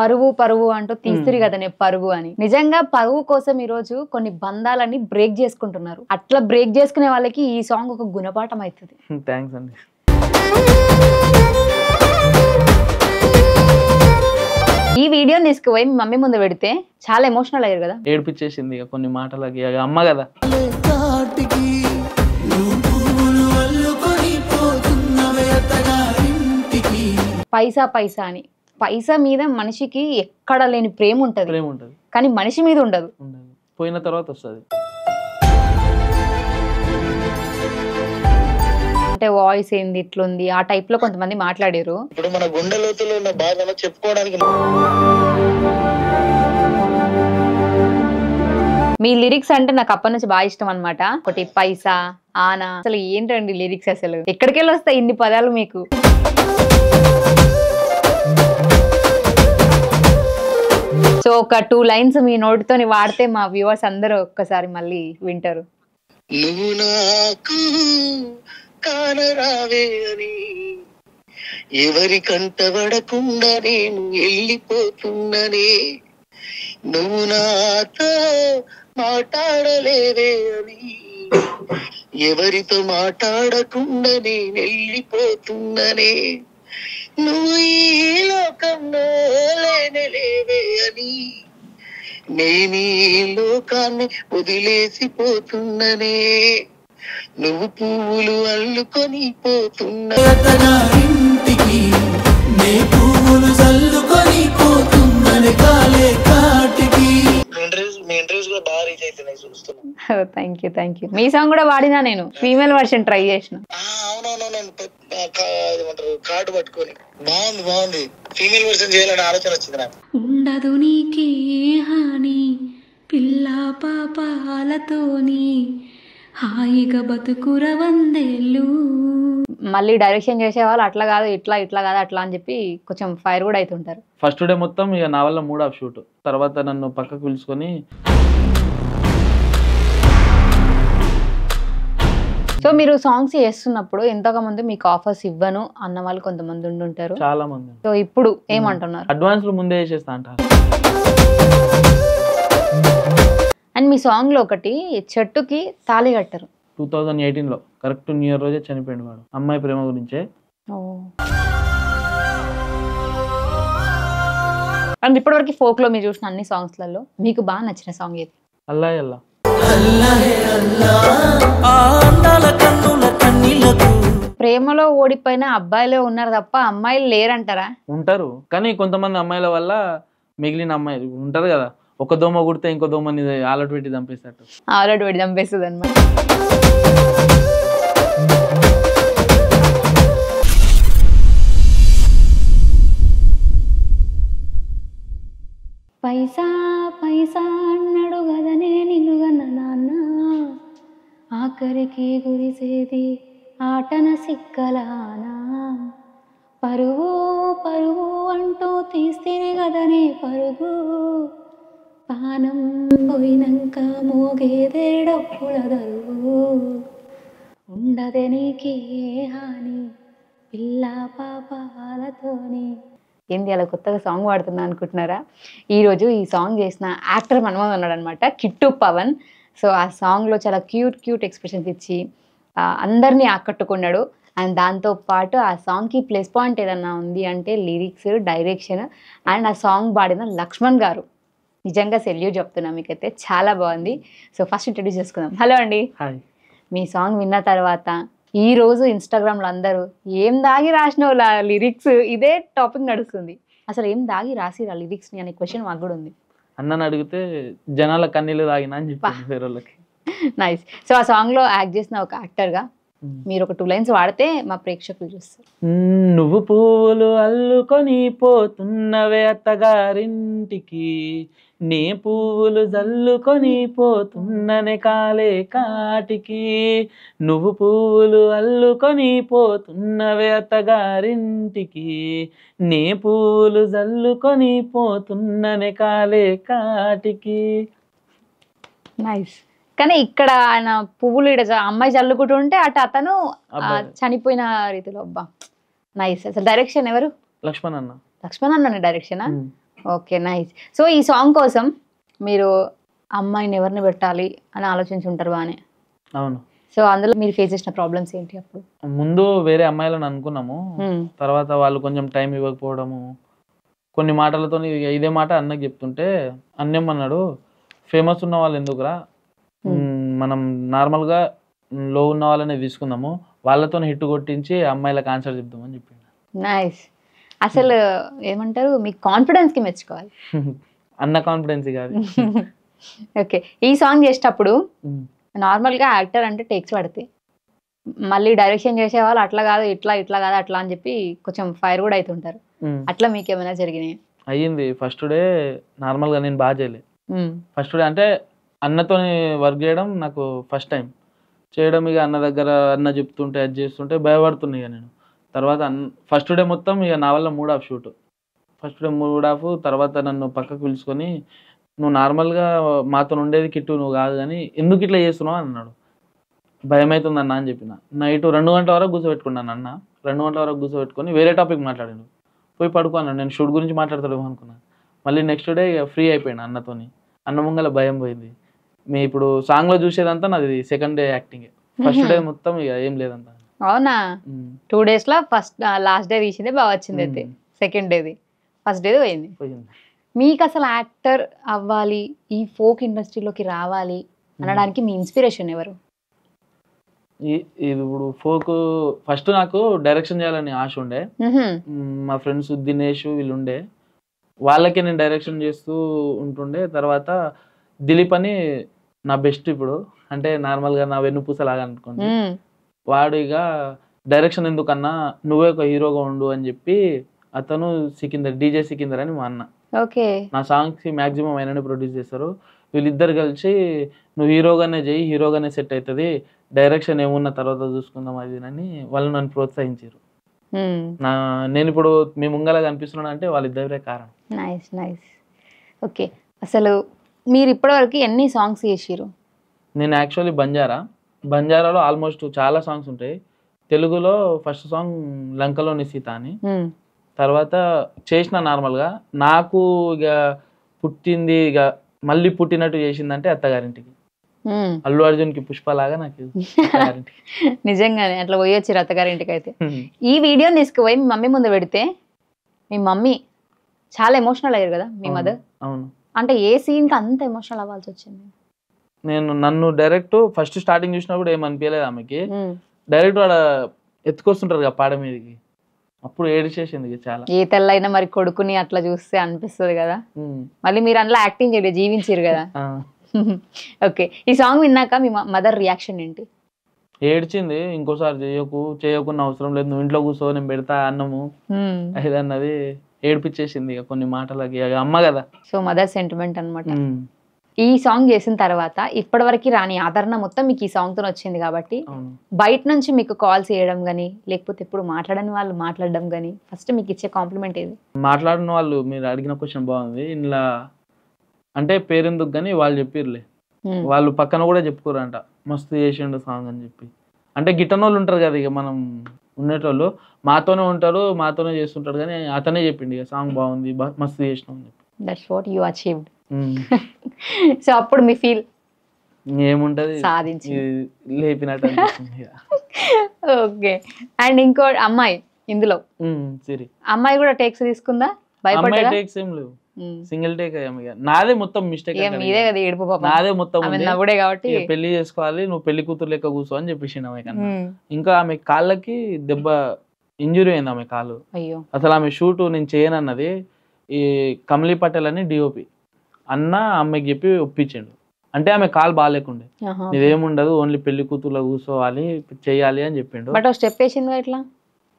పరువు పరువు అంటూ తీస్తురి కదనే పరుగు అని. నిజంగా పరువు కోసం ఈ రోజు కొన్ని బంధాలని బ్రేక్ చేసుకుంటున్నారు. అట్లా బ్రేక్ చేసుకునే వాళ్ళకి ఈ సాంగ్ ఒక గుణపాఠం అవుతుంది. థ్యాంక్స్ అండి. ఈ వీడియోని తీసుకుపోయి మీ మమ్మీ ముందు పెడితే చాలా ఎమోషనల్ అయ్యారు కదా. ఏడిపించేసింది ఇక కొన్ని మాటలకి, ఇక అమ్మ కదా. పైసా పైసా అని, పైసా మీద మనిషికి ఎక్కడ లేని ప్రేమ ఉంటది, కానీ మనిషి మీద ఉండదు. పోయిన తర్వాత వస్తుంది. అంటే వాయిస్ ఏంది ఇట్లుంది ఆ టైప్ లో కొంతమంది మాట్లాడారు. ఇప్పుడు మన గుండె లోతులో ఉన్న బాధను చెప్పుకోవడానికి మీ లిరిక్స్ అంటే నాకు అప్పటి నుంచి బాగా ఇష్టం అన్నమాట. ఒకటి పైసా, ఆనా, అసలు ఏంటండి లిరిక్స్, అసలు ఎక్కడికెళ్ళి వస్తాయి ఇన్ని పదాలు మీకు? సో ఒక 2 లైన్స్ మీ నోటితోని వాడితే మా వ్యూవర్స్ అందరూ ఒక్కసారి మళ్ళీ వింటారు. నువ్వు నాకు కానరావే అని ఎవరి కంటబడకుండా నేను వెళ్ళిపోతున్ననే, నువ్వు నాతో మాట్లాడలేవే అని ఎవరితో మాట్లాడకుండా నేను వెళ్ళిపోతున్ననే, నువ్వు ఈ లోకంలో లేనలేవే అని నేను ఈ లోకాన్ని వదిలేసిపోతున్ననే, నువ్వు పువ్వులు అల్లుకొని పోతున్నా ఇంటికి నే పువ్వులు చల్లుకొని పోతున్ననే కాలే కాటికి. మీ ఇంటర్వ్యూస్ కూడా బాగా రీచ్ అవుతున్నాయి చూస్తున్నా. Thank you. మీ సాంగ్ కూడా వాడినా, నేను ఫీమేల్ వర్షన్ ట్రై చేసిన. అవునవునవును, కార్డు పట్టుకొని బాగుంది. ఫీమేల్ వర్షన్ చేయాలని ఆలోచన వచ్చింది నాకు. ఉండదు నీకే హాని పిల్ల పాపాలతోని హాయిగా బతుకుర వందేళ్ళు. మళ్ళీ డైరెక్షన్ చేసే వాళ్ళు అట్లా కాదు ఇట్లా కాదు అట్లా అని చెప్పి కొంచెం ఫైర్ కూడా అవుతుంటారు. ఫస్ట్ డే మొత్తం ఇక నా వల్ల మూడ్ ఆఫ్ షూట్. తర్వాత నన్ను పక్కకు పిలుచుకొని, సో మీరు సాంగ్స్ చేస్తున్నప్పుడు ఎంతమంది మీకు ఆఫర్స్ ఇవ్వను అన్న వాళ్ళు కొంతమంది ఉండుంటారు, చాలా మంది. సో ఇప్పుడు ఏమంటున్నారు? అడ్వాన్స్ లో ముందే చేసేస్తా అంటారు. అండ్ మీ సాంగ్ లో ఒకటి చెట్టుకి తాళి కట్టారు. 2018లో కరెక్ట్ న్యూ ఇయర్ రోజే చనిపోయింది వాడు. అమ్మాయి ప్రేమ గురించే. అండ్ ఇప్పటివరకు ఫోక్ లో మీరు చూసిన అన్ని సాంగ్స్ లలో మీకు బాగా నచ్చిన సాంగ్ ఏది? అల్లా అల్లా. ప్రేమలో ఓడిపోయిన అబ్బాయిలే ఉన్నారు తప్ప అమ్మాయిలు లేరంటారా? ఉంటారు, కానీ కొంతమంది అమ్మాయిల వల్ల మిగిలిన అమ్మాయిలు ఉంటారు కదా, ఒక దోమ కుడితే ఇంకో దోమని ఆలట్ పెట్టి చంపేసేటట్టు. ఆల్రెడీ పెట్టి చంపేస్తుంది అనమాట. పైసా పైసా అన్నాడు గదనే నిన్నుగన్న నాన్న, ఆఖరికి గురిసేది ఆటన సిక్కలానా, పరువు పరువు అంటూ తీస్తేనే గదనే పరుగు, పానం పోయినాక మోగేదే డప్పుల దరువు, ఉండదే నీకే హాని పిల్ల పాపాలతోని. ఏంది అలా కొత్తగా సాంగ్ పాడుతున్నా అనుకుంటున్నారా? ఈరోజు ఈ సాంగ్ చేసిన యాక్టర్ మనమంది ఉన్నాడు అనమాట, కిట్టు పవన్. సో ఆ సాంగ్లో చాలా క్యూట్ ఎక్స్ప్రెషన్స్ ఇచ్చి అందరినీ ఆకట్టుకున్నాడు. అండ్ దాంతోపాటు ఆ సాంగ్కి ప్లస్ పాయింట్ ఏదన్నా ఉంది అంటే లిరిక్స్, డైరెక్షన్ అండ్ ఆ సాంగ్ పాడిన లక్ష్మణ్ గారు. నిజంగా సెల్యూట్ చెప్తున్నా మీకైతే, చాలా బాగుంది. సో ఫస్ట్ ఇంట్రడ్యూస్ చేసుకుందాం. హలో అండి. హాయ్. మీ సాంగ్ విన్న తర్వాత ఈరోజు ఇన్స్టాగ్రామ్లో అందరూ ఏం దాగి రాసినావు లిరిక్స్, ఇదే టాపిక్ నడుస్తుంది. అసలు ఏం దాగి రాసిరా లిరిక్స్ని అనే క్వశ్చన్ మాకు కూడా ఉంది. అన్నని అడిగితే జనాల కన్నీళ్ళు తాగినా అని చెప్పి వేరే వాళ్ళకి. నైస్. సో ఆ సాంగ్లో యాక్ట్ చేసిన ఒక యాక్టర్గా మీరు ఒక 2 లైన్స్ వాడితే మా ప్రేక్షకులు చూస్తారు. నువ్వు పువ్వులు అల్లుకొని పోతున్నవే అత్తగారింటికి, నీ పువ్వులు జల్లుకొని పోతున్ననే కాలే కాటికి, నువ్వు పువ్వులు అల్లుకొని పోతున్నవే అత్తగారింటికి, నీ పువ్వులు జల్లుకొని పోతున్ననే కాలే కాటికి. నైస్. కానీ ఇక్కడ ఆయన పువ్వులు అమ్మాయి చల్లుకుంటుంటే అటు అతను చనిపోయిన రీతిలో. అబ్బా నైస్. అసలు డైరెక్షన్ ఎవరు? లక్ష్మణ్ అన్న. లక్ష్మణ్ అన్న డైరెక్షనా? Okay, nice. సో ఈ సాంగ్ కోసం మీరు అమ్మాయిని ఎవరిని పెట్టాలి అని ఆలోచించి ఉంటారు బాగానే. అవును. సో అందులో మీరు ఫేస్ చేసిన ప్రాబ్లమ్స్ ఏంటి అప్పుడు? ముందు వేరే అమ్మాయిలను అనుకున్నాము, తర్వాత వాళ్ళు కొంచెం టైం ఇవ్వకపోవడము, కొన్ని మాటలతో ఇదే మాట అన్నకి చెప్తుంటే అన్నేమన్నాడు, ఫేమస్ ఉన్న వాళ్ళు ఎందుకురా, మనం నార్మల్గా లో ఉన్న వాళ్ళనే తీసుకుందాము, వాళ్ళతో హిట్ కొట్టించి అమ్మాయిలకు ఆన్సర్ చెప్దామని చెప్పిండు. నైస్. అసలు ఏమంటారు, మీ కాన్ఫిడెన్స్ కి మెచ్చుకోవాలి. అన్న కాన్ఫిడెన్స్ కాదు. ఓకే, ఈ సాంగ్ చేసేటప్పుడు నార్మల్గా యాక్టర్ అంటే టేక్స్ పడతాయి, మళ్ళీ డైరెక్షన్ చేసే వాళ్ళు అట్లా కాదు ఇట్లా, ఇట్లా కాదు అట్లా అని చెప్పి కొంచెం ఫైర్ కూడా అవుతుంటారు. అట్లా మీకు ఏమైనా జరిగినాయి? అయ్యింది. ఫస్ట్ డే నార్మల్గా నేను బాగా చేయలేదు. ఫస్ట్ డే అంటే అన్నతో వర్క్ చేయడం నాకు ఫస్ట్ టైం చేయడం. ఇక అన్న దగ్గర అన్న చెప్తుంటే అది చేస్తుంటే భయపడుతున్నాయి ఇక నేను. తర్వాత ఫస్ట్ డే మొత్తం ఇక నా వల్ల mood of shoot. First day mood of. తర్వాత నన్ను పక్కకు పిలుచుకొని, నువ్వు నార్మల్గా మాతో ఉండేది కిట్టు, నువ్వు కాదు కానీ ఎందుకు ఇట్లా చేస్తున్నావు అన్నాడు. భయం అవుతుంది అన్న అని చెప్పిన. నైట్ 2 గంటల వరకు కూర్చోబెట్టుకున్నాను అన్న. 2 గంటల వరకు కూర్చోబెట్టుకొని వేరే టాపిక్ మాట్లాడాను. పోయి పడుకున్నాను. నేను షూట్ గురించి మాట్లాడతాడేమో అనుకున్నాను. మళ్ళీ నెక్స్ట్ డే ఇక ఫ్రీ అయిపోయాను అన్నతోని. అన్న ముంగల భయం పోయింది. మీ ఇప్పుడు సాంగ్లో చూసేదంతా నాది second day acting. First day మొత్తం ఇక ఏం లేదంతా. అవునా? 2 days లో ఫస్ట్ లాస్ట్ డే తీసిందే బాగా వచ్చింది, అయితే సెకండ్ డేది ఫస్ట్ డేది పోయింది. మీకు అసలు యాక్టర్ అవ్వాలి, ఈ ఫోక్ ఇండస్ట్రీలోకి రావాలి అనడానికి మీ ఇన్స్పిరేషన్ ఎవరు? ఇప్పుడు ఫోక్ ఫస్ట్ నాకు డైరెక్షన్ చేయాలని ఆశ ఉండే. మా ఫ్రెండ్స్ దినేష్ వీళ్ళు ఉండే, వాళ్ళకి నేను డైరెక్షన్ చేస్తూ ఉంటుండే. తర్వాత దిలీప్ అని నా బెస్ట్ ఇప్పుడు, అంటే నార్మల్గా నా వెన్నుపూసలాగా అనుకోండి. వాడు ఇక డైరెక్షన్ ఎందుకన్నా, నువ్వే ఒక హీరోగా ఉండు అని చెప్పి, అతను సికిందర్, డీజే సికిందర్ అని మా అన్న. ఓకే. నా సాంగ్స్ మ్యాక్సిమం ఆయననే ప్రొడ్యూస్ చేస్తారు. వీళ్ళిద్దరు కలిసి నువ్వు హీరోగానే చేయి, హీరోగానే సెట్ అవుతుంది, డైరెక్షన్ ఏమున్న తర్వాత చూసుకుందాం అది అని వాళ్ళు నన్ను ప్రోత్సహించారు. నేను ఇప్పుడు మీ ముంగల కనిపిస్తున్నాను అంటే వాళ్ళిద్దరే కారణం. Nice nice. ఓకే, అసలు మీరు ఇప్పటివరకు ఎన్ని సాంగ్స్ చేసిరు? నేను యాక్చువల్లీ బంజారాలో ఆల్మోస్ట్ చాలా సాంగ్స్ ఉంటాయి. తెలుగులో ఫస్ట్ సాంగ్ లంకలోని సీత అని, తర్వాత చేసిన నార్మల్గా నాకు ఇక పుట్టింది, ఇక మళ్ళీ పుట్టినట్టు చేసిందంటే అత్తగారింటికి. అల్లు అర్జున్కి పుష్పలాగా నాకు అత్తగారింటికి. నిజంగానే అట్లా పోయొచ్చారు అత్తగారింటికి. అయితే ఈ వీడియోని తీసుకుపోయి మీ మమ్మీ ముందు పెడితే మీ మమ్మీ చాలా ఎమోషనల్ అయ్యారు కదా, మీ మదర్. అవును. అంటే ఏ సీన్కి అంత ఎమోషనల్ అవ్వాల్సి వచ్చింది? నన్ను డైరెక్ట్ ఫస్ట్ స్టార్టింగ్ చూసినప్పుడు ఏమనిపించలేదు ఆమెకి. డైరెక్ట్ వాడు ఎత్తుకొస్తుంటారు కదా పాడ మీదకి, అప్పుడు ఏడిచేసింది చాలా. ఏ తెల్లైనా మరి కొడుకుని అట్లా చూస్తే అనిపిస్తుంది కదా. మళ్ళీ మీరు అందులో యాక్టింగ్ చేయలేదు, జీవించారు కదా. ఓకే, ఈ సాంగ్ విన్నాక మీ మదర్ రియాక్షన్ ఏంటి? ఏడ్చింది. ఇంకోసారి చేయకున్న అవసరం లేదు, నువ్వు ఇంట్లో కూర్చో, నేను పెడతా అన్నము అది అన్నది. ఏడిపించేసింది ఇక కొన్ని మాటలకి, అమ్మ కదా. సో మదర్ సెంటిమెంట్ అనమాట. ఈ సాంగ్ చేసిన తర్వాత ఇప్పటివరకు రాని ఆదరణ మొత్తం మీకు ఈ సాంగ్ తో వచ్చింది కాబట్టి, బయట నుంచి మీకు కాల్స్ చేయడం గానీ, లేకపోతే ఇప్పుడు మాట్లాడని వాళ్ళు మాట్లాడడం గానీ, ఫస్ట్ మీకు ఇచ్చే కాంప్లిమెంట్ ఏది? మాట్లాడిన వాళ్ళు, మీరు అడిగిన క్వశ్చన్ బాగుంది. ఇంట్లో అంటే పేరెందుకు కానీ వాళ్ళు చెప్పిర్లే, వాళ్ళు పక్కన కూడా చెప్పుకోరంట మస్తు చేసిండు సాంగ్ అని చెప్పి. అంటే గిట్టని వాళ్ళు ఉంటారు కదా, ఇక మనం ఉండేటోళ్ళు మాతోనే ఉంటారు, మాతోనే చేస్తుంటారు, కానీ అతనే చెప్పిండు ఇక సాంగ్ బాగుంది, మస్తు చేసినాం అని చెప్పి. That's what you achieved. So అప్పుడు మీ ఫీల్ ఏముంటది, సాధించి లేపినట్టు. ఓకే, అండ్ ఇంకో అమ్మాయి ఇందులో సరే, అమ్మాయి కూడా టేక్స్ తీసుకుందా? భయపడ్డా? టేక్స్ ఏం లేవు, సింగిల్ టేక్. నాదే మొత్తం మిస్టేక్, మీదే కదా ఏడుపు, నాదే మొత్తం నవ్వుడే కాబట్టి పెళ్లి చేసుకోవాలి, నువ్వు పెళ్లి కూతురు లెక్క కూర్చో అని చెప్పేసి ఆమె కన్నా. ఇంకా ఆమె కాళ్ళకి దెబ్బ ఇంజురీ అయింది, ఆమె కాలు. అయ్యో, అసలు ఆమె షూట్ నేను చేయనన్నది. ఈ కమలీ పటేల్ అని డిఓపి అన్న అమ్మాయికి చెప్పి ఒప్పించాడు. అంటే ఆమె కాలు బాగాలేకుండే, ఇదేముండదు, ఓన్లీ పెళ్లి కూతురులో కూర్చోవాలి చెయ్యాలి అని చెప్పిండు. బట్ స్టెప్ వేసింది ఎట్లా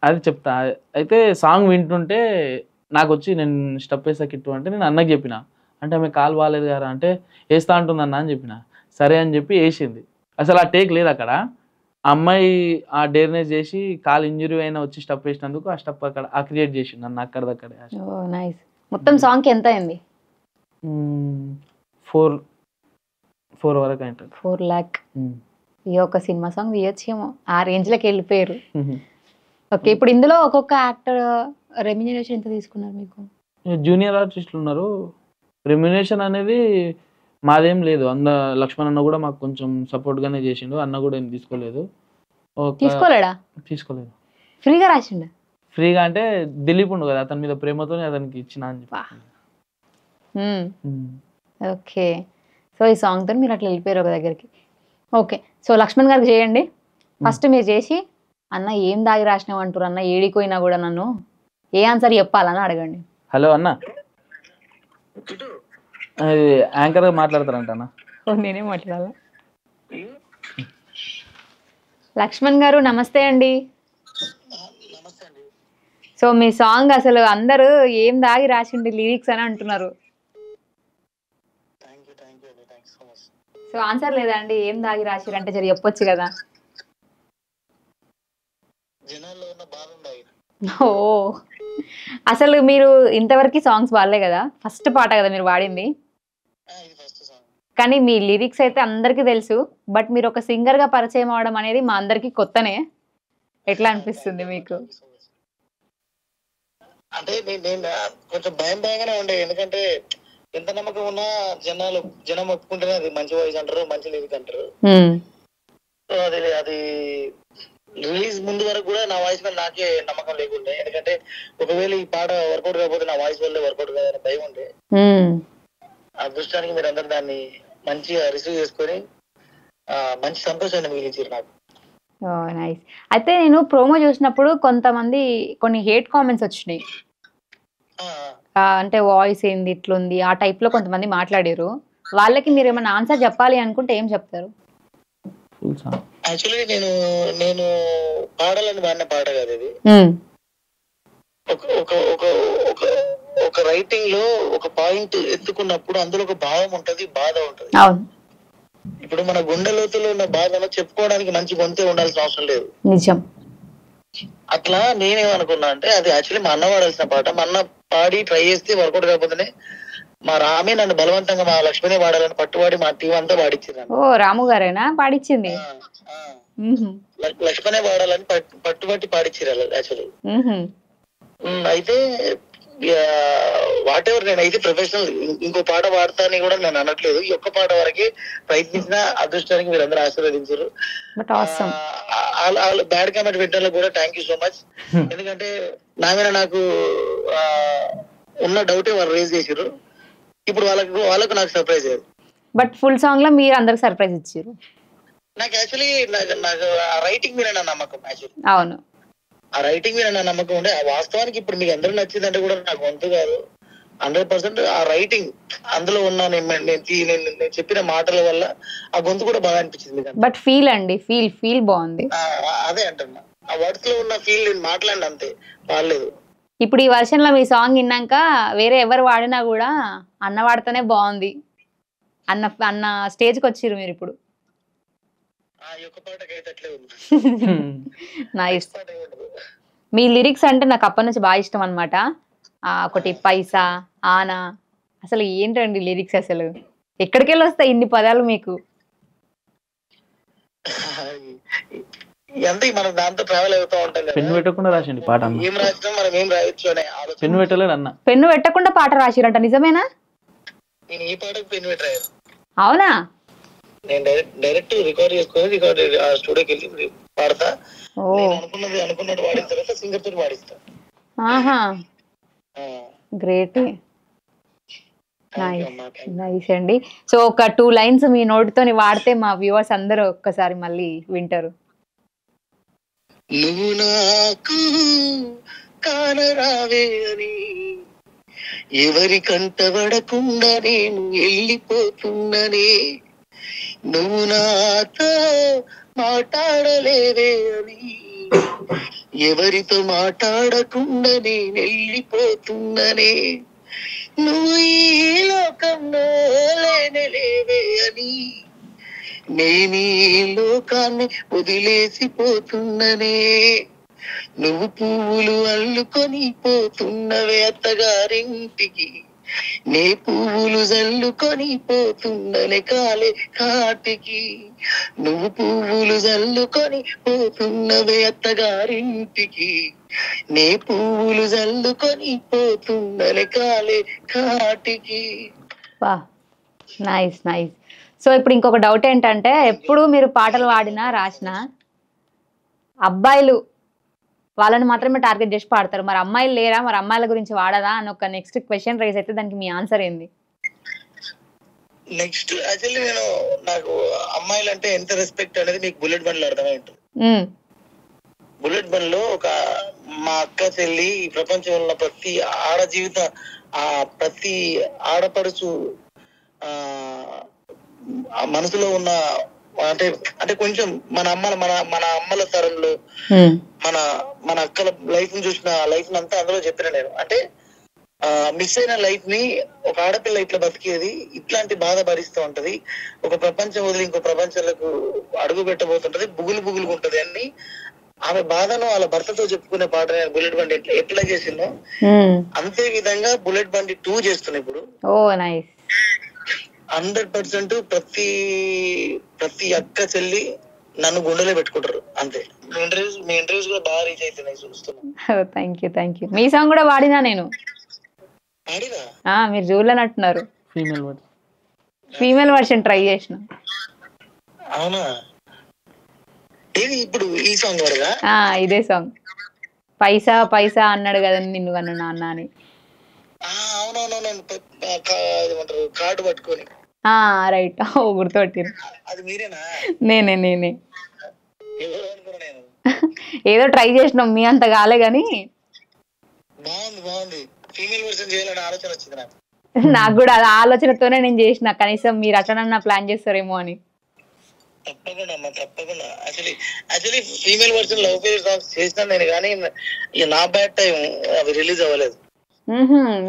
అది చెప్తా. అయితే సాంగ్ వింటుంటే నాకు వచ్చి, నేను స్టెప్ వేసా కిట్టు అంటే నేను అన్నకి చెప్పిన. అంటే ఆమె కాలు బాగాలేదు కదా అంటే, వేస్తా అంటుందన్న అని చెప్పిన. సరే అని చెప్పి వేసింది. అసలు ఆ టేక్ లేదు అక్కడ. ఆ అమ్మాయి ఆ డేర్నెస్ చేసి కాలు ఇంజురీ అయినా వచ్చి స్టెప్ వేసినందుకు ఆ స్టెప్ అక్కడ ఆ క్రియేట్ చేసింది నన్ను అక్కడదక్కడే. మొత్తం సాంగ్ ఎంత అయింది? 4 వరకు అయింది. 4 lakh. ఈ ఒక సినిమా సాంగ్ తీయొచ్చేమో, ఆ రేంజ్ లోకి వెళ్ళిపోయారు. ఓకే, ఇప్పుడు ఇందులో ఒక్కొక్క యాక్టర్ రెమ్యూనరేషన్ ఎంత తీసుకున్నారు మీకు? జూనియర్ ఆర్టిస్టులు ఉన్నారు. రెమ్యునేషన్ అనేది మాదేం లేదు. లక్ష్మణ్ అన్న కూడా మాకు కొంచెం సపోర్ట్ గానే చేసిండు. అన్న కూడా ఏం తీసుకోలేదు. తీసుకోలేదు. ఫ్రీగా రాసిండు. ఫ్రీగా అంటే దిలీప్ ఉండు కదా, అతని మీద ప్రేమతో అతనికి ఇచ్చిన అని చెప్పి. ఓకే. సో ఈ సాంగ్తో మీరు అట్లా వెళ్ళిపోయారు ఒక దగ్గరికి. ఓకే. సో లక్ష్మణ్ గారికి చేయండి. ఫస్ట్ మీరు చేసి అన్న ఏం దాగి రాసినావు అంటారు అన్న, ఏడిపోయినా కూడా నన్ను ఏ ఆన్సర్ చెప్పాలని అడగండి. హలో అన్న, అది యాంకర్ గా మాట్లాడతారంట అన్న. నేనే మాట్లాడాలా? లక్ష్మణ్ గారు నమస్తే అండి. సో మీ సాంగ్ అసలు అందరూ ఏం దాగి రాసిండి లిరిక్స్ అని అంటున్నారు. సో ఆన్సర్ లేదా అండి? ఏం దాగి రాసిరంటే జర చెప్పొచ్చు కదా. ఓ అసలు మీరు ఇంతవరకు సాంగ్స్ పాడలే కదా, ఫస్ట్ పాట కదా మీరు పాడింది. కానీ మీ లిరిక్స్ అయితే అందరికీ తెలుసు. బట్ మీరు ఒక సింగర్ గా పరిచయం అవడం అనేది మా అందరికి కొత్తనే. ఎట్లా అనిపిస్తుంది మీకు? అంటే నేను కొంచెం భయంగానే ఉండే, ఎందుకంటే ఎంత నమ్మకం ఉన్నా జనం ఒప్పుకుంటేనే అది మంచి వాయిస్ అంటారు, మంచి లిరిక్ అంటారు. సో అది రిలీజ్ ముందు వరకు కూడా నా వాయిస్ మీద నాకే నమ్మకం లేకుండే, ఎందుకంటే ఒకవేళ ఈ పాట వర్కౌట్ కాకపోతే నా వాయిస్ వల్లే వర్కౌట్ కాదని భయం ఉండే. అదృష్టానికి మీరు అందరు దాన్ని మంచిగా రిసీవ్ చేసుకొని మంచి సంతోషాన్ని మిగిలించారు నాకు. నైస్. అయితే నేను ప్రోమో చూసినప్పుడు కొన్ని హేట్ కామెంట్స్ వచ్చినాయి. అంటే వాయిస్ ఏంది ఇట్లుంది ఆ టైప్ లో కొంతమంది మాట్లాడారు. వాళ్ళకి మీరు ఏమైనా ఆన్సర్ చెప్పాలి అనుకుంటే ఏం చెప్తారు? యాక్చువల్లీ నేను పాడాలని పాడిన పాట కాదు ఇది. ఒక రైటింగ్ లో ఒక పాయింట్ ఎత్తుకున్నప్పుడు అందులో ఒక భావం ఉంటది, బాధ ఉంటది. ఇప్పుడు మన గుండె లోతులో ఉన్న బాధను చెప్పుకోవడానికి మంచి గొంతే ఉండాల్సిన అవసరం లేదు. నిజం. అట్లా నేనేమనుకున్నా అంటే అది యాక్చువల్లీ మా అన్న పాడాల్సిన పాట. మా అన్న పాడి ట్రై చేస్తే వర్కౌట్ కాకపోతేనే మా రామే నన్ను బలవంతంగా మా లక్ష్మణే పాడాలని పట్టుబడి మా టీం అంతా పాడించింది. ఓ రాము గారేనా పాడించింది? లక్ష్మణే పాడాలని పట్టుబట్టి పాడించారు యాక్చువల్లీ. అయితే వాట్ ఎవర్, నేనైతే ప్రొఫెషనల్ ఇంకో పాట పాడతాని కూడా నేను అనట్లేదు. ఈ ఒక్క పాట వరకే ప్రయత్నించిన అదృష్టానికి మీరు అందరూ ఆశీర్వదించారు. బ్యాడ్ కామెంట్ పెట్టిన కూడా థ్యాంక్ యూ సో మచ్. ఎందుకంటే నా మీద నాకు ఉన్న డౌటే వాళ్ళు రేజ్ చేసారు. ఇప్పుడు వాళ్ళకు నాకు సర్ప్రైజ్ అయ్యారు. బట్ ఫుల్ సాంగ్ లో మీరు అందరికి సర్ప్రైజ్ ఇచ్చారు. నాకు యాక్చువల్లీ నాకు ఆ రైటింగ్ మీద నా నమ్మకం. యాక్చువల్లీ అవును, ఆ రైటింగ్ మీద నా నమ్మకం ఉండే. వాస్తవానికి ఇప్పుడు మీకు అందరూ నచ్చిందంటే కూడా నాకు వంతు కాదు, 100% ఆ రైటింగ్ అందులో ఉన్న నేను చెప్పిన మాటల వల్ల ఆ గొంతు కూడా బాగా అనిపించింది. బట్ ఫీల్ అండి, ఫీల్ బాగుంది. అదే అంటున్నా, ఆ వర్డ్స్ లో ఉన్న ఫీల్ నేను మాట్లాడిన అంతే, పాడలేదు. ఇప్పుడు ఈ వర్షన్ లో మీ సాంగ్ విన్నాక వేరే ఎవరు వాడినా కూడా అన్న వాడితేనే బాగుంది అన్న స్టేజ్ కి వచ్చిర్రు మీరు ఇప్పుడు. నైస్. మీ లిరిక్స్ అంటే నాకు అప్పటి నుంచి బాగా ఇష్టం అనమాట. ఒకటి పైసా, ఆనా, అసలు ఏంటండి లిరిక్స్? అసలు ఎక్కడికి వెళ్ళి వస్తాయి ఇన్ని పదాలు మీకు? మనం దాంతో ట్రావెల్ అవుతూ ఉంటాం. పెన్ను పెట్టకుండా రాసిండి పాట. ఏం రాసినా మనం ఏం రాయొచ్చు అనే ఆలోచన. పెన్ను పెట్టలేదు అన్న. పెన్ను పెట్టకుండా పాట రాసిరంట, నిజమేనా? నేను ఈ పాటకు పెన్ను పెట్టరాను. అవునా? నేను డైరెక్ట్ రికార్డ్ చేసుకొని స్టూడియోకి వెళ్ళి పాడతా. అనుకున్నట్టు వాడిన తర్వాత సింగర్ తోటి పాడిస్తా. ఆహా, గ్రేట్. నైస్ అండి. సో ఒక 2 లైన్స్ మీ నోటితోని వాడితే మా వ్యూవర్స్ అందరూ ఒక్కసారి మళ్ళీ వింటారు. నువ్వు నాకు కానరావే అని ఎవరి కంటబడకుండా నేను వెళ్ళిపోతున్ననే, నువ్వు నాతో మాట్లాడలేవే అని ఎవరితో మాట్లాడకుండా నేను వెళ్ళిపోతున్ననే, నువ్వు ఈ లోకంలో లేనలేవే అని నేను ఈ లోకాన్ని వదిలేసిపోతున్ననే, నువ్వు పువ్వులు అల్లుకొని పోతున్నవే అత్తగారింటికి, నే పువ్వులు జల్లుకొని పోతున్ననే కాలే కాటికి, నువ్వు పువ్వులు జల్లుకొని పోతున్నవే అత్తగారింటికి, నే పువ్వులు జల్లుకొని పోతున్ననే కాలే కాటికి. వా, నైస్ నైస్. సో ఇప్పుడు ఇంకొక డౌట్ ఏంటంటే, ఎప్పుడు మీరు పాటలు పాడినా రాసినా అబ్బాయిలు వాళ్ళని మాత్రమే టార్గెట్ చేసి పాడతారు, మరి అమ్మాయిలు లేరా, మరి అమ్మాయిల గురించి వాడదా అని ఒక నెక్స్ట్ క్వశ్చన్ రైజ్ అయితే దానికి మీ ఆన్సర్ ఏంది? నెక్స్ట్ యాక్చువల్లీ నాకు అమ్మాయిలు అంటే ఎంత రెస్పెక్ట్ అనేది మీకు బుల్లెట్ బండ్లో అర్థమై ఉంటుంది. బుల్లెట్ బండ్లో మా అక్క చెల్లి ఈ ప్రపంచంలో ఉన్న ప్రతి ఆడ జీవిత ప్రతి ఆడపడుచు మనసులో ఉన్న అంటే అంటే కొంచెం మన అమ్మల తరంలో మన అక్కల లైఫ్ ని చూసిన లైఫ్ అంతా అందులో చెప్పిన నేను. అంటే మిస్ అయిన లైఫ్ ని ఒక ఆడపిల్ల ఇట్లా బతికేది, ఇట్లాంటి బాధ భరిస్తూ ఉంటది, ఒక ప్రపంచం వదిలి ఇంకో ప్రపంచాలకు అడుగు పెట్టబోతుంటది, బుగులు ఉంటది అని ఆమె బాధను వాళ్ళ భర్తతో చెప్పుకునే పాట బుల్లెట్ బండి ఎట్లా చేసిందో అంతే విధంగా బుల్లెట్ బండి 2 చేస్తున్నా ఇప్పుడు. 100% ప్రతి అక్క చెల్లి నన్ను గుండెలో పెట్టుకుంటారు అంతే. మీ ఇంటర్వ్యూస్ కూడా బాగా రీచ్ అవుతున్నాయి చూస్తున్నా. Thank you. మీ సాంగ్ కూడా వాడినా నేను. మీరు చూడలేనట్టున్నారు. ఫీమేల్ వర్షన్ ట్రై చేసిన. అవునా? ఇప్పుడు ఈ సాంగ్ వరగా ఇదే సాంగ్. పైసా పైసా అన్నాడు కదా నిన్ను కన్నా నాన్న అని. అవునవునవును, కార్డు పట్టుకొని. రైట్, గుర్తుపట్టిరు. అది మీరేనా? నేనే. ఏదో ట్రై చేసినాం, మీ అంత కాలే గాని బాగుంది. ఫీమేల్ వర్షన్ చేయాలని ఆలోచన వచ్చింది నాకు. నాకు కూడా అది ఆలోచనతోనే నేను చేసిన, కనీసం మీరు అట్లనన్నా ప్లాన్ చేస్తారేమో అని. తప్పకుండా actually female version love failure songs చేసినా నేను, కానీ నా బ్యాడ్ టైం అవి రిలీజ్ అవ్వలేదు.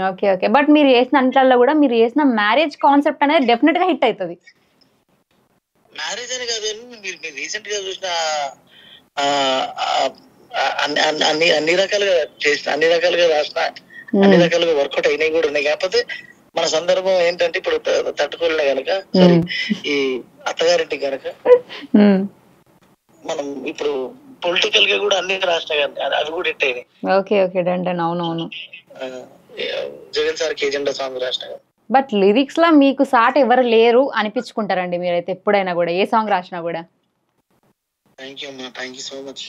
ఓకే. బట్ మీరు చేసిన అంట్లలో కూడా మీరు చేసిన మ్యారేజ్ కాన్సెప్ట్ అనేది డెఫినెట్ గా హిట్ అవుతుంది. మ్యారేజ్ అని కాదు, మీరు రీసెంట్ గా చూసిన అన్ని రకాలుగా చేసిన, అన్ని రకాలుగా రాసిన, అన్ని రకాలుగా వర్కౌట్ అయినాయి కూడా ఉన్నాయి. కాకపోతే మన సందర్భం ఏంటంటే ఇప్పుడు తట్టుకోలే కనుక, ఈ అత్తగారింటి కనుక మనం ఇప్పుడు పొలిటికల్ గా కూడా అన్ని రాసినా కదా, అవి కూడా హిట్ అయినాయి. Okay done. అవునవును. జగన్ సార్ కేజెండా సాంగ్ రాసినా. బట్ లిరిక్స్ లో మీకు సాటి ఎవరు లేరు అనిపించుకుంటారండి మీరైతే ఎప్పుడైనా కూడా, ఏ సాంగ్ రాసినా కూడా? Thank you so much.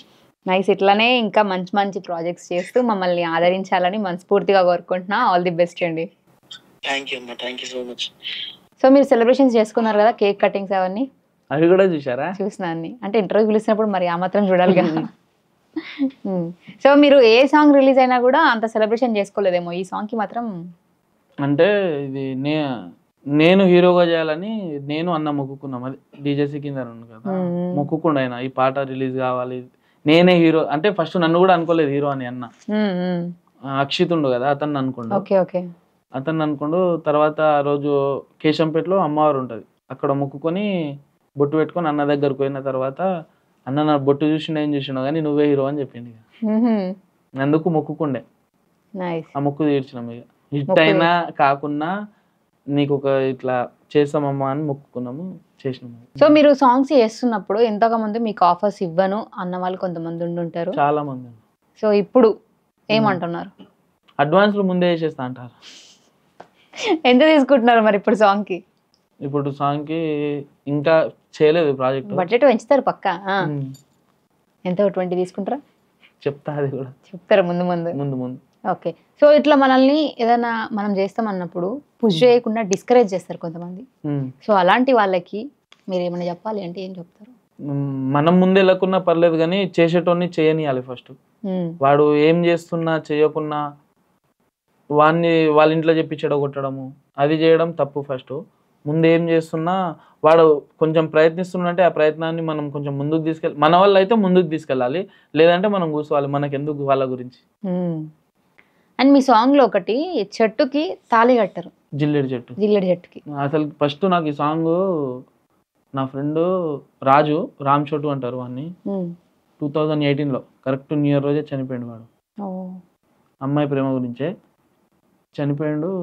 Nice. ఇట్లానే ఇంకా మంచి మంచి ప్రాజెక్ట్స్ చేస్తూ మమ్మల్ని ఆదరించాలని మనస్ఫూర్తిగా కోరుకుంటున్నా. ఆల్ ది బెస్ట్ అండి. Thank you so much. So మీరు సెలబ్రేషన్స్ చేసుకున్నారు కదా, కేక్ కటింగ్స్ అవన్నీ అవి కూడా చూసారా? చూసినా అన్ని. అంటే ఇంటర్వ్యూ పిలిచినప్పుడు మరి ఆ మాత్రం చూడాలి కదా. సో మీరు ఏ సాంగ్ రిలీజ్ అయినా కూడా అంత సెలబ్రేషన్ చేసుకోలేదేమో, ఈ సాంగ్ కి మాత్రం? అంటే ఇది నేను హీరోగా చేయాలని నేను అన్న మొక్కుకున్నాం. అది డీజేసీ కింద కదా మొక్కుకుండా అయినా ఈ పాట రిలీజ్ కావాలి, నేనే హీరో అంటే. ఫస్ట్ నన్ను కూడా అనుకోలేదు హీరో అని అన్న. అక్షిత్ ఉండు కదా, అతన్ని అనుకోండు. అతన్ని అనుకోండు. తర్వాత ఆ రోజు కేశంపేటలో అమ్మవారు ఉంటది, అక్కడ మొక్కుకొని బొట్టు పెట్టుకొని అన్న దగ్గరకు పోయిన తర్వాత, అన్న నా బొట్టు చూసిండు ఏం చూసిండు కానీ నువ్వే హీరో అని చెప్పింది. అందుకు మొక్కుకుండే, ఆ మొక్కు తీర్చినాం. ఇక హిట్ అయినా కాకున్నా నీకు ఒక ఇట్లా చేస్తామమ్మా అని మొక్కుకున్నాము, చేసినాము. సో మీరు సాంగ్స్ చేస్తున్నప్పుడు ఎంతగా మంది మీకు ఆఫర్స్ ఇవ్వను అన్న వాళ్ళు కొంతమంది ఉండుంటారు, చాలా మంది. సో ఇప్పుడు ఏమంటున్నారు? అడ్వాన్స్లు ముందే చేసేస్తా అంటారు. ఎంత తీసుకుంటున్నారు మరి ఇప్పుడు సాంగ్ కి? ఇప్పుడు సాంగ్ కి ఇంకా చేయలేదు ప్రాజెక్ట్. బడ్జెట్ పెంచుతారు పక్కా. ఎంత 20 తీసుకుంటారా? చెప్తా, అది కూడా చెప్తారా ముందు? ఓకే. సో ఇట్లా మనల్ని ఏదైనా మనం చేస్తామన్నప్పుడు పుష్ చేయకుండా డిస్కరేజ్ చేస్తారు కొంతమంది. సో అలాంటి వాళ్ళకి మీరు ఏమైనా చెప్పాలి అంటే ఏం చెప్తారు? మనం ముందే వెళ్ళకున్నా పర్లేదు కానీ చేసేటోన్ని చేయనియాలి ఫస్ట్. వాడు ఏం చేస్తున్నా చేయకున్నా వాడిని వాళ్ళ ఇంట్లో చెప్పి చెడగొట్టడము అది చేయడం తప్పు. ఫస్ట్ ముందు ఏం చేస్తున్నా వాడు కొంచెం ప్రయత్నిస్తున్నంటే ఆ ప్రయత్నాన్ని మనం కొంచెం ముందుకు తీసుకెళ్ళి, మన వల్ల అయితే ముందుకు తీసుకెళ్ళాలి, లేదంటే మనం కూర్చోవాలి, మనకెందుకు వాళ్ళ గురించి. అండ్ మీ సాంగ్ లో ఒకటి చెట్టుకి తాళి కట్టారు, జిల్లెడు చెట్టుకి. అసలు ఫస్ట్ నాకు ఈ సాంగ్ నా ఫ్రెండ్ రామ్ చోటు అంటారు వాడిని, 2018లో కరెక్ట్ న్యూ ఇయర్ రోజే చనిపోయాడు వాడు. అమ్మాయి ప్రేమ గురించే చనిపోయాడు.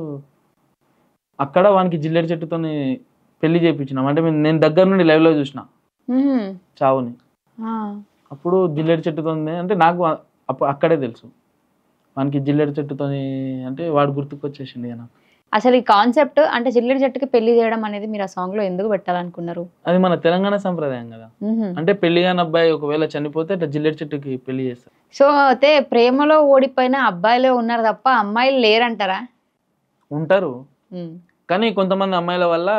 అక్కడ వానికి జిల్లెడు చెట్టుతోని పెళ్లి చేయించినాం. అంటే నేను దగ్గర నుండి లైవ్ లో చూసిన చావుని. అప్పుడు జిల్లెడు చెట్టుతోని అంటే నాకు అప్పుడు అక్కడే తెలుసు వానికి జిల్లెడు చెట్టుతోని అంటే వాడు గుర్తుకొచ్చేసింది నాకు. అసలు ఈ కాన్సెప్ట్ అంటే జిల్లెడు చెట్టుకి పెళ్లి చేయడం అనేది మీరు ఆ సాంగ్ లో ఎందుకు పెట్టాలనుకున్నారు? అది మన తెలంగాణ సంప్రదాయం కదా. అంటే పెళ్లి కాని అబ్బాయి ఒకవేళ చనిపోతే అట్లా జిల్లెడు చెట్టుకి పెళ్లి చేస్తారు. సో అయితే ప్రేమలో ఓడిపోయిన అబ్బాయిలే ఉన్నారు తప్ప అమ్మాయిలు లేరంటారా? ఉంటారు, కానీ కొంతమంది అమ్మాయిల వల్ల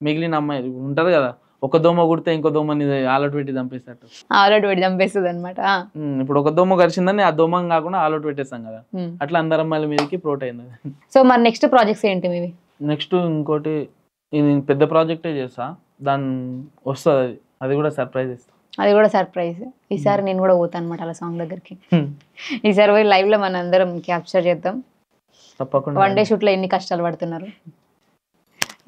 మిగిలిన అమ్మాయిలు ఉంటారు కదా, ఒక దోమ కుడితే ఇంకో దోమని ఆలౌట్ పెట్టి చంపేస్తారు. ఆల్రెడీ పెట్టి చంపేస్తుంది అనమాట. ఇప్పుడు ఒక దోమ కరిచిందని ఆ దోమ కాకుండా ఆలౌట్ పెట్టేస్తాం కదా, అట్లా అందరు అమ్మాయిల మీదకి ప్రోట్ అయింది. సో మరి నెక్స్ట్ ప్రాజెక్ట్స్ ఏంటి మీవి? నెక్స్ట్ ఇంకోటి నేను పెద్ద ప్రాజెక్టే చేస్తా, దాని వస్తుంది అది కూడా సర్ప్రైజ్ ఇస్తా. అది కూడా సర్ప్రైజ్. ఈసారి నేను కూడా పోతాను అనమాట అలా సాంగ్ దగ్గరికి. ఈసారి పోయి లైవ్ లో మన అందరం క్యాప్చర్ చేద్దాం తప్పకుండా. వన్ డే షూట్ లో ఎన్ని కష్టాలు పడుతున్నారు.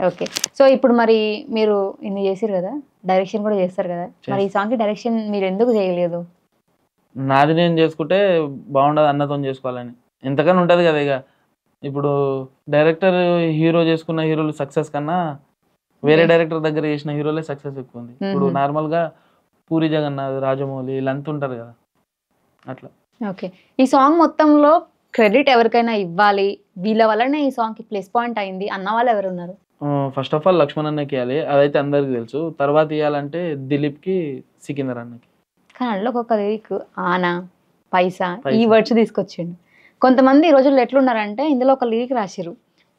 ఓకే, సో ఇప్పుడు మరి మీరు ఇన్ని చేసారు కదా, డైరెక్షన్ కూడా చేస్తారు కదా, మరి ఈ సాంగ్ కి డైరెక్షన్ మీరు ఎందుకు చేయలేదు? నాది నేను చేసుకుంటే బాగుండదు, అన్నతో చేసుకోవాలని ఎంతకన్నా ఉంటది కదా. ఇక ఇప్పుడు డైరెక్టర్ హీరో చేసుకున్న హీరోలు సక్సెస్ కన్నా వేరే డైరెక్టర్ దగ్గర చేసిన హీరోలే సక్సెస్ ఎక్కువ ఉంది. ఇప్పుడు నార్మల్ గా పూరి జగన్నాథ్, రాజమౌళి వీళ్ళంతా ఉంటారు కదా అట్లా. ఓకే, ఈ సాంగ్ మొత్తంలో క్రెడిట్ ఎవరికైనా ఇవ్వాలి, వీళ్ళ వల్లనే ఈ సాంగ్ కి ప్లస్ పాయింట్ అయింది అన్న వాళ్ళు ఎవరు ఉన్నారు? ఫస్ట్ ఆఫ్ ఆల్ లక్ష్మణ్ అన్నకి ఇవ్వాలి, అదైతే అందరికి తెలుసు. తర్వాత ఇవ్వాలంటే దిలీప్ కి, సికిందర్ అన్నకి. కానీ అందులో ఒక లిరిక్ ఆనా పైసా ఈ వర్డ్స్ తీసుకొచ్చిండు. కొంతమంది ఈ రోజుల్లో ఎట్లున్నారంటే ఇందులో ఒక లిరిక్ రాసిరు,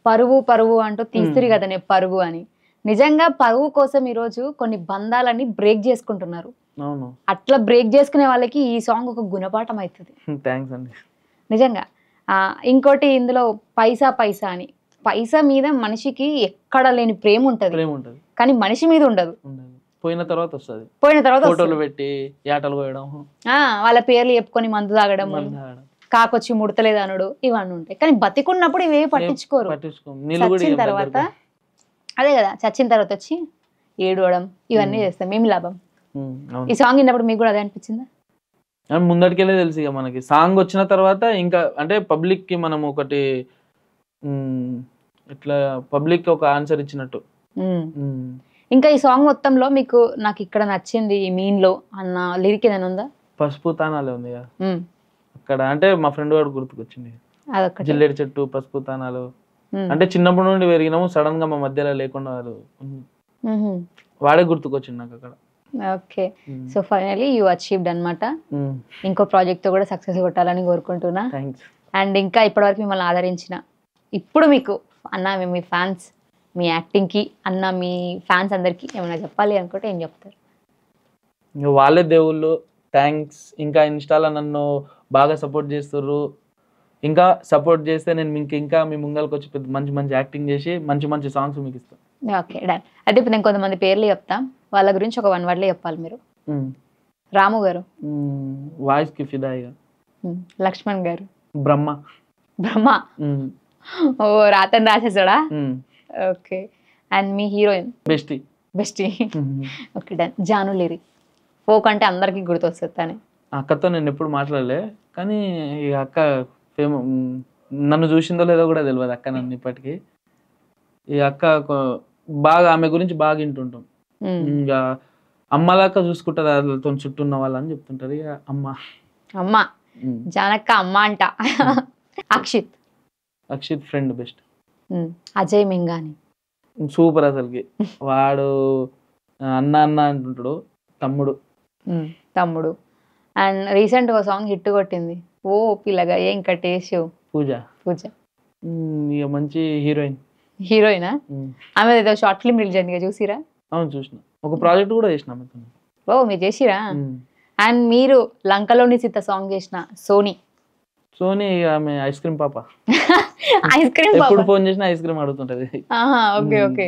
పరువు పరువు అంటూ తీస్తురి కదనే పరుగు అని. నిజంగా పరువు కోసం ఈ రోజు కొన్ని బంధాలని బ్రేక్ చేసుకుంటున్నారు. అవును, అట్లా బ్రేక్ చేసుకునే వాళ్ళకి ఈ సాంగ్ ఒక గుణపాఠం అవుతుంది. థ్యాంక్స్ అండి. నిజంగా ఇంకోటి ఇందులో పైసా పైసా అని, పైసా మీద మనిషికి ఎక్కడ లేని ప్రేమ ఉంటది, కానీ మనిషి మీద ఉండదు. పోయిన తర్వాత వస్తుంది, పోయిన తర్వాత ఫోటోలు పెట్టి యాటలు పోయడం, వాళ్ళ పేర్లు చెప్పుకొని మందు తాగడం, కాకొచ్చి ముడతలేదు అనుడు, ఇవన్నీ ఉంటాయి. కానీ బతికున్నప్పుడు ఇవేవి పట్టించుకోరు. చచ్చిన తర్వాత అదే కదా, చచ్చిన తర్వాత వచ్చి ఏడవడం ఇవన్నీ చేస్తాం, మేము లాభం. ఈ సాంగ్ విన్నప్పుడు మీకు కూడా అదే అనిపించిందా? ముందటికెళ్ళే తెలుసు ఇక మనకి సాంగ్ వచ్చిన తర్వాత ఇంకా అంటే పబ్లిక్ కి మనం ఒకటి ఇట్లా పబ్లిక్ ఒక ఆన్సర్ ఇచ్చినట్టు. ఇంకా ఈ సాంగ్ మొత్తంలో మీకు నాకు ఇక్కడ నచ్చింది మీన్ లో అన్న లిరిక్ ఏదైనా ఉందా? పసుపు తానాలే ఉంది కదా అక్కడ, అంటే మా ఫ్రెండ్ వాడు గుర్తుకొచ్చింది. జిల్లెడు చెట్టు, పసుపు తానాలు అంటే చిన్నప్పటి నుండి పెరిగినాము, సడన్ గా మా మధ్యలో లేకుండా వాడే గుర్తుకొచ్చింది నాకు అక్కడ. Okay, so finally you achieved అన్నమాట. ఇంకో ప్రాజెక్ట్ తో కూడా సక్సెస్ కొట్టాలని కోరుకుంటున్నా. అండ్ ఇంకా ఇప్పటివరకు మిమ్మల్ని ఆదరించిన, ఇప్పుడు మీకు అన్న మీ ఫ్యాన్స్, మీ యాక్టింగ్ కి అన్న మీ ఫ్యాన్స్ అందరికి ఏమైనా చెప్పాలి అనుకుంటే ఏం చెప్తారు? వాళ్ళే దేవుళ్ళు, థ్యాంక్స్. ఇంకా ఇన్స్టాలో నన్ను బాగా సపోర్ట్ చేస్తుర్రు, ఇంకా సపోర్ట్ చేస్తే నేను ఇంకా మీ ముంగల్కి వచ్చి పెద్ద మంచి మంచి యాక్టింగ్ చేసి మంచి మంచి సాంగ్స్ మీకు ఇస్తాను. Okay done. అయితే ఇప్పుడు నేను కొంతమంది పేర్లు చెప్తా, వాళ్ళ గురించి ఒక 1 word చెప్పాలి మీరు. రాము గారు, వాయిస్ కి ఫిదాయిగా. లక్ష్మణ్ గారు, బ్రహ్మ. బ్రహ్మ, ఓ రాతని రాసేసాడా? ఓకే. అండ్ మీ హీరోయిన్? Bestie. Bestie. Okay done. Janu Lyri, folk అంటే అందరికి గుర్తొస్తుంది తనే. అక్కతో నేను ఎప్పుడు మాట్లాడలే, కానీ ఈ అక్క నన్ను చూసిందో లేదో కూడా తెలియదు అక్క నన్ను ఇప్పటికీ. ఈ అక్క బాగా ఆమె గురించి బాగా వింటుంటాం. ఇంకా అమ్మలాక్క చూసుకుంటారు వాళ్ళతో చుట్టూ ఉన్న వాళ్ళని చెప్తుంటారు. ఇక అమ్మ జానక్క అమ్మ అంట. అక్షిత్. Akshith friend best. అజయ్ మింగాని సూపర్ అసలుకి, వాడు అన్న అన్న అంటుంటాడు. తమ్ముడు. అండ్ రీసెంట్ ఒక సాంగ్ హిట్ కొట్టింది, ఓ పిల్లగా ఏం కట్టేసి, పూజ. ఇక మంచి హీరోయిన్. హీరోయినా? ఆమె ఏదో షార్ట్ ఫిల్మ్ రిలీజ్ అయింది, చూసిరా? అవును చూసిన, ఒక ప్రాజెక్ట్ కూడా చేసిన. ఓ మీరు చేసిరా? అండ్ మీరు లంకలోని సీత సాంగ్ చేసిన సోనీ. ఆమె ఐస్ క్రీమ్ పాప. ఐస్ క్రీమ్ ఎప్పుడు ఫోన్ చేసినా ఐస్ క్రీమ్ అడుగుతుంటది. Okay okay.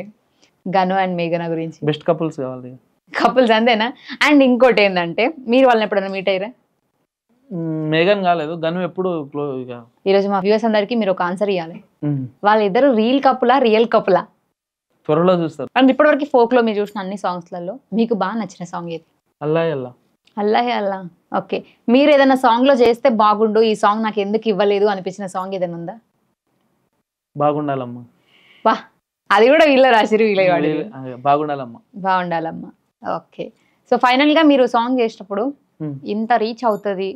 గను అండ్ మేఘన గురించి బెస్ట్ కపుల్స్ కావాలి. కపుల్స్ అంతేనా? అండ్ ఇంకోటి ఏంటంటే మీరు వాళ్ళని ఎప్పుడైనా మీట్ అయ్యారా? మేఘన్ కాలేదు, గను ఎప్పుడు. ఈరోజు మా వ్యూవర్స్ అందరికి మీరు ఒక ఆన్సర్ ఇవ్వాలి, వాళ్ళిద్దరు రియల్ కపులా రియల్ కపులా? త్వరలో చూస్తారు. అండ్ ఇప్పటివరకు ఫోక్ లో మీరు చూసిన అన్ని సాంగ్స్ లలో మీకు బాగా నచ్చిన సాంగ్ ఏది? అల్లాహ్ అల్లాహ్. అల్లాహ్ అల్లాహ్. ఓకే, మీరు ఏదైనా సాంగ్ లో చేస్తే బాగుండు, ఈ సాంగ్ నాకు ఎందుకు ఇవ్వలేదు అనిపించిన సాంగ్ ఏదైనా ఉందా? బాగుండాలమ్మా. వా, అది కూడా వీళ్ళ రాసిరు, వీళ్ళ బాగుండాలమ్మా. బాగుండాలమ్మా. ఓకే. సో ఫైనల్ గా మీరు సాంగ్ చేసేటప్పుడు ఇంత రీచ్ అవుతుంది,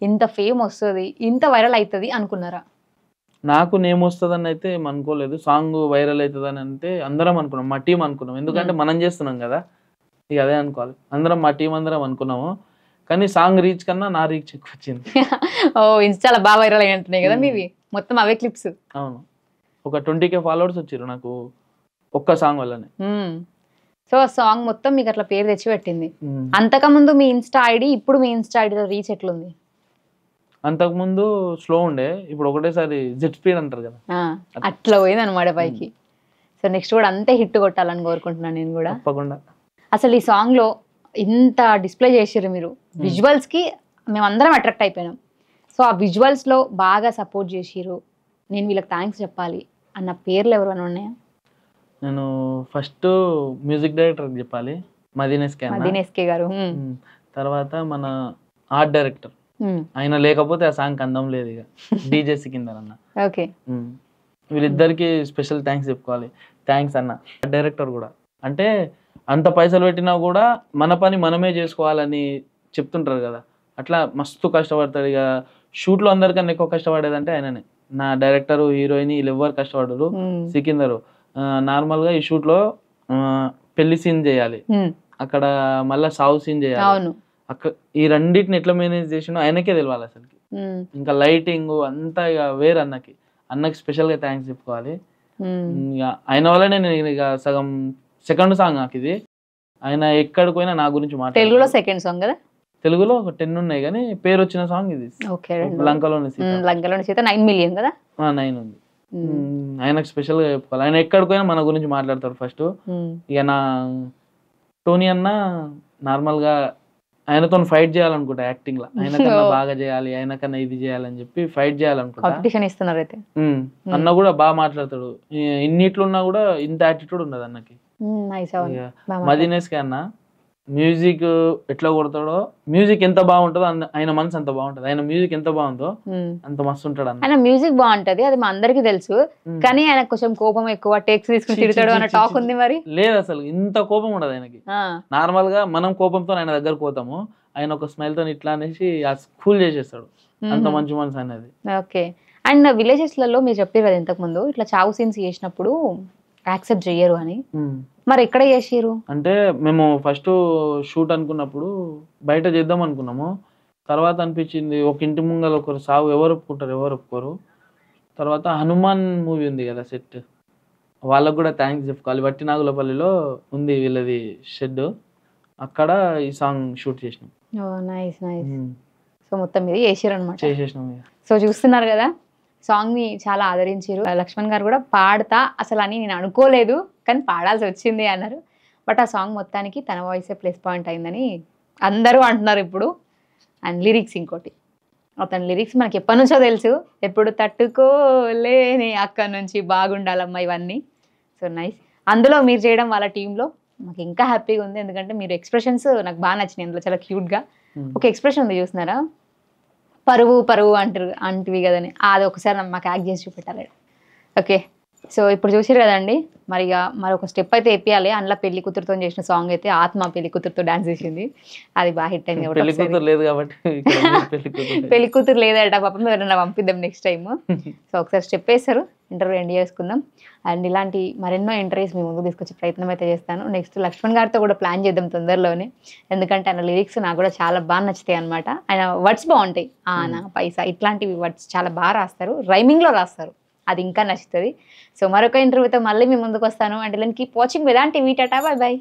ఇంత ఫేమ్ వస్తుంది, ఇంత వైరల్ అవుతుంది అనుకున్నారా? నాకు నేమ్ వస్తుందని అయితే అనుకోలేదు. సాంగ్ వైరల్ అవుతుందని అంటే అందరం అనుకున్నాం, మా టీం అనుకున్నాం. ఎందుకంటే మనం చేస్తున్నాం కదా, ఇక అదే అనుకోవాలి. అందరం మా టీం అందరం అనుకున్నాము. కానీ సాంగ్ రీచ్ కన్నా నా రీచ్ ఎక్కువ వచ్చింది. ఓ ఇన్స్టాలో బాగా వైరల్ అయి ఉంటున్నాయి కదా మీవి, మొత్తం అవే క్లిప్స్. అవును, ఒక 20K ఫాలోవర్స్ వచ్చారు నాకు ఒక్క సాంగ్ వల్లనే. సో ఆ సాంగ్ మొత్తం మీకు అట్లా పేరు తెచ్చి పెట్టింది. అంతకుముందు మీ ఇన్స్టా ఐడి, ఇప్పుడు మీ ఇన్స్టా ఐడిలో రీచ్ ఎట్లుంది? అంతకుముందు స్లో ఉండే, ఇప్పుడు ఒకటేసారి జెట్ స్పీడ్ అంటారు కదా, అట్లా పోయింది అనమాట పైకి. సో నెక్స్ట్ కూడా అంతే హిట్ కొట్టాలని కోరుకుంటున్నాను నేను కూడా. తప్పకుండా. అసలు ఈ సాంగ్ లో ఇంత డిస్ప్లే చేసారు మీరు, విజువల్స్ కి మేమందరం అట్రాక్ట్ అయిపోయినాం. సో ఆ విజువల్స్ లో బాగా సపోర్ట్ చేసిరు, నేను వీళ్ళకి థ్యాంక్స్ చెప్పాలి అన్న పేర్లు ఎవరైనా ఉన్నాయా? నేను ఫస్ట్ మ్యూజిక్ డైరెక్టర్ చెప్పాలి, మదీన్ ఎస్కే గారు. తర్వాత మన ఆర్ట్ డైరెక్టర్, ఆయన లేకపోతే ఆ సాంగ్ అందం లేదు. ఇక డీజే సికిందర్ అన్న. ఓకే. వీళ్ళిద్దరికి స్పెషల్ థ్యాంక్స్ చెప్పుకోవాలి. థ్యాంక్స్ అన్న. డైరెక్టర్ కూడా అంటే అంత పైసలు పెట్టినా కూడా మన పని మనమే చేసుకోవాలని చెప్తుంటారు కదా, అట్లా మస్తు కష్టపడతాడు. ఇక షూట్లో అందరికన్నా ఎక్కువ కష్టపడేదంటే ఆయననే. నా డైరెక్టర్, హీరోయిన్ వీళ్ళు ఎవ్వరు కష్టపడరు. సికిందరు నార్మల్గా ఈ షూట్లో పెళ్లి సీన్ చేయాలి, అక్కడ మళ్ళీ సావు సీన్ చేయాలి. ఈ రెండింటిని ఎట్లా మేనేజ్ చేసినో ఆయనకే తెలియాలి అసలుకి. ఇంకా లైటింగ్ అంతా ఇక వేరే అన్నకి స్పెషల్ గా థ్యాంక్స్ చెప్పుకోవాలి. ఆయన వల్లనే నేను ఇక సగం సెకండ్ సాంగ్ నాకు ఇది. ఆయన ఎక్కడికి పోయినా నా గురించి మాట్లాడు. తెలుగులో సెకండ్ సాంగ్ కదా, తెలుగులో ఒక 10 ఉన్నాయి కానీ పేరు వచ్చిన సాంగ్ ఇది. లంకలోని సీత 9 మిలియన్ కదా, 9 ఉంది. ఆయనకు స్పెషల్ గా చెప్పుకోవాలి. ఆయన ఎక్కడికి పోయినా మన గురించి మాట్లాడతాడు ఫస్ట్. ఇక నా టోనీ అన్న నార్మల్ గా ఆయనతో ఫైట్ చేయాలనుకుంటా యాక్టింగ్ లో, ఆయనకన్నా బాగా చేయాలి, ఆయనకన్నా ఇది చేయాలని చెప్పి ఫైట్ చేయాలనుకుంటా. అన్న కూడా బాగా మాట్లాడతాడు, ఇన్నిట్లున్నా కూడా ఇంత యాటిట్యూడ్ ఉండదు అన్నకి. మదీన్ ఎస్కే అన్న మ్యూజిక్ ఎట్లా కొడతాడో, మ్యూజిక్ ఎంత బాగుంటుందో ఆయన మనసు అంత బాగుంటది. ఆయన మ్యూజిక్ ఎంత బాగుందో అంత మస్తు ఉంటాడు అన్న. ఆయన మ్యూజిక్ బాగుంటది, అది మా అందరికి తెలుసు. కానీ ఆయన కొంచెం కోపం ఎక్కువ, టేక్స్ తీసుకుని తిడతాడు అన్న టాక్ ఉంది. మరి లేదు, అసలు ఇంత కోపం ఉండదు ఆయనకి. నార్మల్ గా మనం కోపంతో ఆయన దగ్గర పోతాము, ఆయన ఒక స్మైల్ తో ఇట్లా అనేసి కూల్ చేసేస్తాడు. అంత మంచి మనసు అనేది. ఓకే. అండ్ విలేజెస్ లలో మీరు చెప్పారు కదా ఇంతకు ముందు, ఇట్లా చావు సీన్స్ చేసినప్పుడు యాక్సెప్ట్ చెయ్యరు అని, మరి ఎక్కడ చేసారు? అంటే మేము ఫస్ట్ షూట్ అనుకున్నప్పుడు బయట చేద్దాం అనుకున్నాము. తర్వాత అనిపించింది ఒక ఇంటి ముంగల ఒకరు సావు ఎవరు ఒప్పుకుంటారు, ఎవరు ఒప్పుకోరు. తర్వాత హనుమాన్ మూవీ ఉంది కదా సెట్, వాళ్ళకు కూడా థ్యాంక్స్ చెప్పుకోవాలి. వట్టి నాగులపల్లిలో ఉంది వీళ్ళది షెడ్, అక్కడ ఈ సాంగ్ షూట్ చేసినాం. Nice nice. సో మొత్తం మీద చేసారు అనమాట. చేసేసినాం. సో చూస్తున్నారు కదా, సాంగ్ ని చాలా ఆదరించారు. లక్ష్మణ్ గారు కూడా పాడతా అసలు అని నేను అనుకోలేదు, కానీ పాడాల్సి వచ్చింది అన్నారు. బట్ ఆ సాంగ్ మొత్తానికి తన వాయిసే ప్లస్ పాయింట్ అయిందని అందరూ అంటున్నారు ఇప్పుడు. అండ్ లిరిక్స్ ఇంకోటి, అతని లిరిక్స్ మనకి ఎప్పటి నుంచో తెలుసు, ఎప్పుడు తట్టుకోలేని అక్కడి నుంచి బాగుండాలమ్మా ఇవన్నీ. So nice. అందులో మీరు చేయడం వాళ్ళ టీంలో మాకు ఇంకా హ్యాపీగా ఉంది, ఎందుకంటే మీరు ఎక్స్ప్రెషన్స్ నాకు బాగా నచ్చినాయి. అందులో చాలా క్యూట్గా ఒక ఎక్స్ప్రెషన్ ఉంది, చూస్తున్నారా? పరువు పరువు అంటారు అంటివి కదని, అది ఒకసారి మాకు యాక్ట్ చేసి చూపెట్టాలి. ఓకే. సో ఇప్పుడు చూసారు కదండి, మరి ఇక మరొక స్టెప్ అయితే వేయాలి. అందులో పెళ్లి కూతురుతో చేసిన సాంగ్ అయితే ఆత్మ పెళ్లి కూతురుతో డాన్స్ చేసింది, అది బాగా హిట్ అయింది. పెళ్లి కూతురు లేదట పాపం, ఎవరైనా పంపిద్దాం నెక్స్ట్ టైం. సో ఒకసారి స్టెప్ వేస్తారు, ఇంటర్వ్యూ ఎండ్ చేసుకుందాం. అండ్ ఇలాంటి మరెన్నో ఇంటర్వ్యూస్ మీ ముందుకు తీసుకొచ్చే ప్రయత్నం అయితే చేస్తాను. నెక్స్ట్ లక్ష్మణ్ గారితో కూడా ప్లాన్ చేద్దాం తొందరలోనే, ఎందుకంటే ఆయన లిరిక్స్ నాకు కూడా చాలా బాగా నచ్చుతాయి అనమాట. ఆయన వర్డ్స్ బాగుంటాయి, ఆన పైసా ఇట్లాంటివి వర్డ్స్ చాలా బాగా రాస్తారు, రైమింగ్లో రాస్తారు, అది ఇంకా నచ్చుతుంది. సో మరొక ఇంటర్వ్యూతో మళ్ళీ మీ ముందుకు వస్తాను. అంటే keep watching Vedanti TV. Tata, bye by.